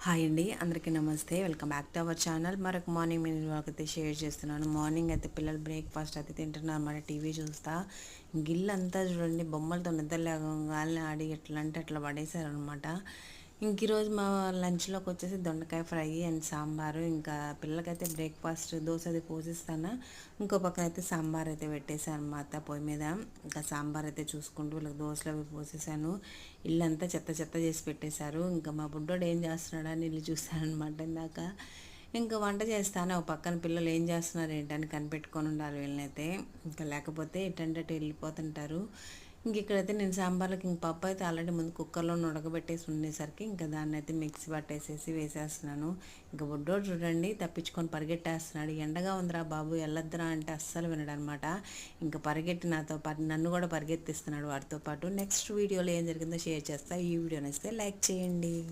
Hi అండి, అందరికీ నమస్తే. Welcome back to our channel. మరొక మార్నింగ్ నేను వాళ్ళకైతే షేర్ చేస్తున్నాను. మార్నింగ్ అయితే పిల్లలు బ్రేక్ఫాస్ట్ అయితే తింటున్నారు అన్నమాట. టీవీ చూస్తా గిల్లంతా చూడండి, బొమ్మలతో నిద్ర లేవగానే ఆడి ఎట్లా అంటే అట్లా పడేశారనమాట. ఇంక ఈరోజు మా లంచ్లోకి వచ్చేసి దొండకాయ ఫ్రై అండ్ సాంబారు. ఇంకా పిల్లలకైతే బ్రేక్ఫాస్ట్ దోశ అది పోసిస్తాను. ఇంకో పక్కన అయితే సాంబార్ అయితే పెట్టేశాను అన్నమాట పొయ్యి మీద. ఇంకా సాంబార్ అయితే చూసుకుంటూ వీళ్ళకి దోశలు అవి పోసేసాను. ఇల్లంతా చెత్త చెత్త చేసి పెట్టేశారు. ఇంకా మా బుడ్డోడు ఏం చేస్తున్నాడని ఇల్లు చూస్తానమాట ఇందాక. ఇంకా వంట చేస్తాను, ఒక పక్కన పిల్లలు ఏం చేస్తున్నారు ఏంటని కనిపెట్టుకొని ఉండాలి వీళ్ళనైతే. ఇంకా లేకపోతే ఎటంటే అటు వెళ్ళిపోతుంటారు. ఇంక ఇక్కడైతే నేను సాంబార్లోకి ఇంక పప్పు అయితే ఆల్రెడీ ముందు కుక్కర్లో ఉడకబెట్టేసి ఉండేసరికి ఇంకా దాన్ని అయితే మిక్సీ పట్టేసేసి వేసేస్తున్నాను. ఇంకా బుడ్డోడు చూడండి తప్పించుకొని పరిగెట్టేస్తున్నాడు. ఎండగా ఉందిరా బాబు వెళ్ళొద్దురా అంటే అస్సలు వినడనమాట. ఇంకా పరిగెట్టి నన్ను కూడా పరిగెత్తిస్తున్నాడు వాటితో పాటు. నెక్స్ట్ వీడియోలో ఏం జరిగిందో షేర్ చేస్తా. ఈ వీడియోని ఇస్తే లైక్ చేయండి.